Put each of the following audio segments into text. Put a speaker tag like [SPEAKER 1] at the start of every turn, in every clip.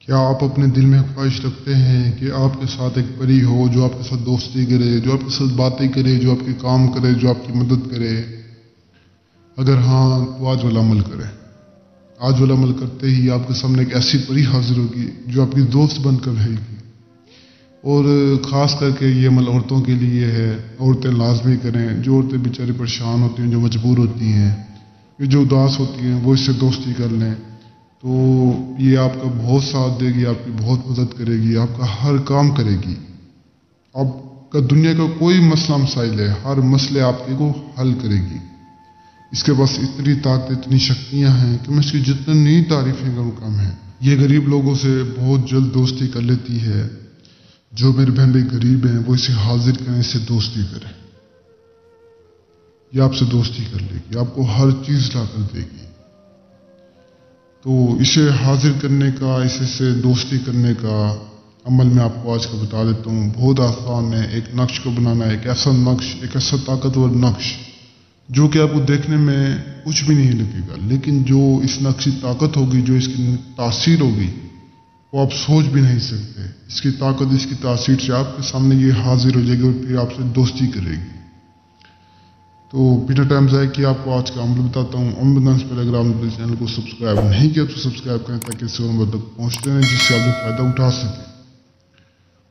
[SPEAKER 1] کیا آپ اپنے دل میں خواہش رکھتے ہیں کہ آپ کے ساتھ ایک پری ہو جو آپ کے ساتھ دوستی کرے، جو آپ کے ساتھ باتیں کرے، جو آپ کے کام کرے، جو آپ کی مدد کرے؟ اگر ہاں تو آج والا عمل کریں۔ آج والا عمل کرتے ہی آپ کے سامنے ایک ایسی پری حاضر ہوگی جو آپ کی دوست بن کر رہے گی۔ اور خاص کر کے یہ عمل عورتوں کے لیے ہے، عورتیں لازمی کریں۔ جو عورتیں بیچاری پریشان ہوتی ہیں، جو مجبور ہوتی ہیں، جو اداس ہوتی ہیں، وہ اس سے دوستی کر لیں تو یہ آپ کا بہت ساتھ دے گی، آپ کی بہت مدد کرے گی، آپ کا ہر کام کرے گی۔ آپ کا دنیا کا کوئی مسئلہ مسائل ہے، ہر مسئلے آپ کے کو حل کرے گی۔ اس کے پاس اتنی طاقت، اتنی شکتیاں ہیں کہ میں اس کی جتنی تعریفیں کروں کم ہے۔ یہ غریب لوگوں سے بہت جلد دوستی کر لیتی ہے۔ جو میرے بہن بھائی غریب ہیں وہ اسے حاضر کریں، اسے دوستی کریں۔ یہ آپ سے دوستی کر لے گی، آپ کو ہر چیز لا کر دے گی۔ تو اسے حاضر کرنے کا، اسے سے دوستی کرنے کا عمل میں آپ کو آج کا بتا دیتا ہوں۔ بہت آسان ہے۔ ایک نقش کو بنانا ہے، ایک ایسا نقش، ایک ایسا طاقتور نقش جو کہ آپ کو دیکھنے میں کچھ بھی نہیں لگے گا، لیکن جو اس نقش کی طاقت ہوگی، جو اس کی تاثیر ہوگی، وہ آپ سوچ بھی نہیں سکتے۔ اس کی طاقت، اس کی تاثیر سے آپ کے سامنے یہ حاضر ہو جائے گی اور پھر آپ سے دوستی کرے گی۔ تو بنا ٹائم ضائع کیا آپ کو آج کا عمل بتاتا ہوں۔ عمل بتانے سے پہلے اگر آپ نے چینل کو سبسکرائب نہیں کیا تو سبسکرائب کریں تاکہ اس عمل تک پہنچتے ہیں جس سے آپ لوگ فائدہ اٹھا سکیں۔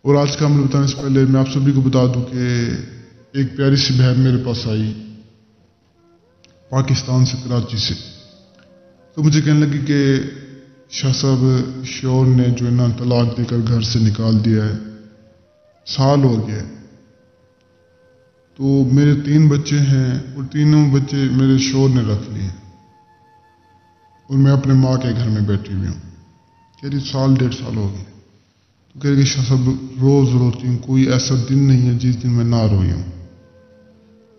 [SPEAKER 1] اور آج کا عمل بتانے سے پہلے میں آپ سبھی کو بتا دوں کہ ایک پیاری سی بہن میرے پاس آئی پاکستان سے، کراچی سے۔ تو مجھے کہنے لگی کہ شاہ صاحب، شوہر نے جو ہے نا طلاق دے کر گھر سے نکال دیا ہے، سال ہو گیا ہے۔ تو میرے 3 بچے ہیں اور تینوں بچے میرے شوہر نے رکھ لیے اور میں اپنے ماں کے گھر میں بیٹھی ہوئی ہوں۔ کہہ رہی 1.5 سال ہو گئے۔ تو کہہ رہی شاہ صاحب روز روتی ہوں، کوئی ایسا دن نہیں ہے جس دن میں نہ روئی ہوں۔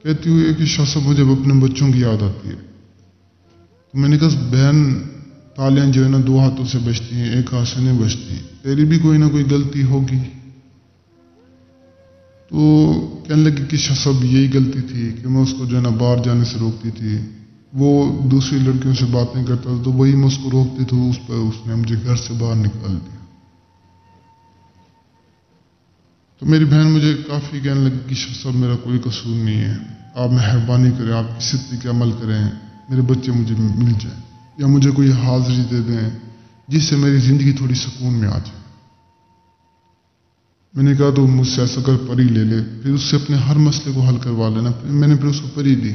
[SPEAKER 1] کہتی ہوئی ہے کہ شاہ صاحب مجھے اپنے بچوں کی یاد آتی ہے۔ تو میں نے کہا بہن، تالیاں جو ہے نا 2 ہاتھوں سے بجتی ہیں، ایک ہاتھ سے نہیں بجتی، تیری بھی کوئی نہ کوئی غلطی ہوگی۔ تو کہنے لگی کہ شاہ صاحب یہی غلطی تھی کہ میں اس کو جو ہے نا باہر جانے سے روکتی تھی، وہ دوسری لڑکیوں سے باتیں کرتا تھا تو وہی میں اس کو روکتی تھی، اس پر اس نے مجھے گھر سے باہر نکال دیا۔ تو میری بہن مجھے کافی کہنے لگی کہ شاہ صاحب میرا کوئی قصور نہیں ہے، آپ مہربانی کریں، آپ کسی طریقے کے عمل کریں، میرے بچے مجھے مل جائیں یا مجھے کوئی حاضری دے دیں جس سے میری زندگی تھوڑی سکون میں آ جائے۔ میں نے کہا تو مجھ سے ایسا کر پری لے لے، پھر اس سے اپنے ہر مسئلے کو حل کروا لینا۔ میں نے پھر اس کو پری دی۔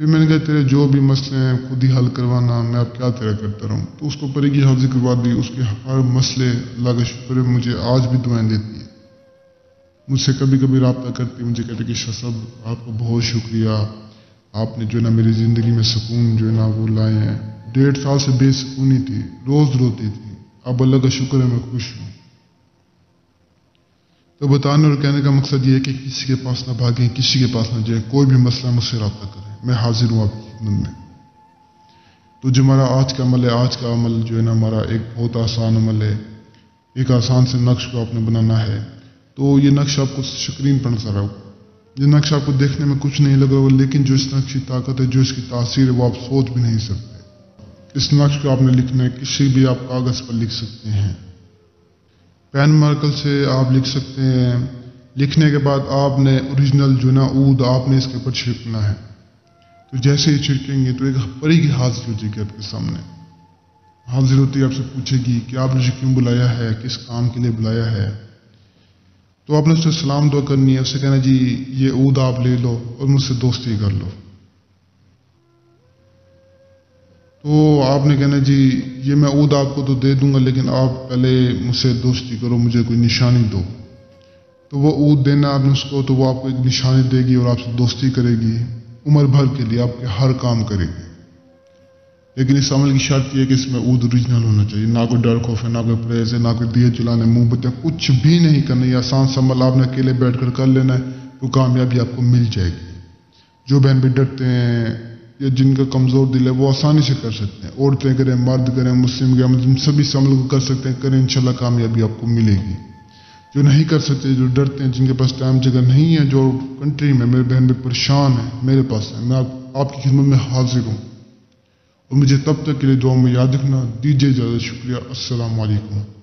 [SPEAKER 1] پھر میں نے کہا تیرے جو بھی مسئلے ہیں خود ہی حل کروانا، میں اب کیا تیرا کرتا رہوں۔ تو اس کو پری کی حاضری کروا دی۔ اس کے ہر مسئلے، اللہ کا شکر ہے، مجھے آج بھی دعائیں دیتی ہے، مجھ سے کبھی کبھی رابطہ کرتی، مجھے کہتے کہ شاہ صاحب آپ کا بہت شکریہ، آپ نے جو ہے نا میری زندگی میں سکون جو ہے نا وہ لائے ہیں۔ 1.5 سال سے بے سکونی تھی، روز روتی تھی، اب اللہ کا شکر ہے میں خوش ہوں۔ تو بتانے اور کہنے کا مقصد یہ ہے کہ کسی کے پاس نہ بھاگیں، کسی کے پاس نہ جائیں، کوئی بھی مسئلہ مجھ سے رابطہ کریں، میں حاضر ہوں آپ کی خدمت میں۔ تو جو ہمارا آج کا عمل ہے، آج کا عمل جو ہے نا ہمارا ایک بہت آسان عمل ہے۔ ایک آسان سے نقش کو آپ نے بنانا ہے۔ تو یہ نقش آپ کو سکرین پر نظر آؤ، یہ نقش آپ کو دیکھنے میں کچھ نہیں لگا ہوگا، لیکن جو اس نقش کی طاقت ہے، جو اس کی تاثیر ہے، وہ آپ سوچ بھی نہیں سکتے۔ اس نقش کو آپ نے لکھنا ہے، کسی بھی آپ کاغذ پر لکھ سکتے ہیں، پین مارکر سے آپ لکھ سکتے ہیں۔ لکھنے کے بعد آپ نے اوریجنل جو نا عود آپ نے اس کے اوپر چھڑکنا ہے۔ تو جیسے ہی چھڑکیں گے تو ایک پری کی حاضر ہو جائے گی آپ کے سامنے۔ حاضر ہوتی ہے آپ سے پوچھے گی کہ آپ نے مجھے کیوں بلایا ہے، کس کام کے لیے بلایا ہے۔ تو آپ نے اس سے سلام دعا کرنی ہے، اسے کہنا جی یہ عود آپ لے لو اور مجھ سے دوستی کر لو۔ تو آپ نے کہنا جی یہ میں عود آپ کو تو دے دوں گا، لیکن آپ پہلے مجھ سے دوستی کرو، مجھے کوئی نشانی دو۔ تو وہ عود دینا آپ نے اس کو، تو وہ آپ کو ایک نشانی دے گی اور آپ سے دوستی کرے گی، عمر بھر کے لیے آپ کے ہر کام کرے گی۔ لیکن اس عمل کی شرط یہ ہے کہ اس میں عود اوریجنل ہونا چاہیے، نہ کوئی ڈر خوف ہے، نہ کوئی پرہیز ہے، نہ کوئی دیے جلانے، موم بتیاں، کچھ بھی نہیں کرنا۔ یہ آسان سا عمل آپ نے اکیلے بیٹھ کر لینا ہے، تو کامیابی آپ کو مل جائے گی۔ جو بہن بھی ڈرتے ہیں یا جن کا کمزور دل ہے وہ آسانی سے کر سکتے ہیں، عورتیں کریں، مرد کریں، مسلم کریں، سبھی اس عمل کو کر سکتے ہیں، کریں، انشاءاللہ کامیابی آپ کو ملے گی۔ جو نہیں کر سکتے، جو ڈرتے ہیں، جن کے پاس ٹائم جگہ نہیں ہے، جو کنٹری میں میرے بہن بھی پریشان ہیں، میرے پاس ہے، میں آپ کی خدمت میں حاضر ہوں اور مجھے تب تک کے لیے دعا میں یاد رکھنا. دیجیے اجازت. شکریہ. السلام علیکم.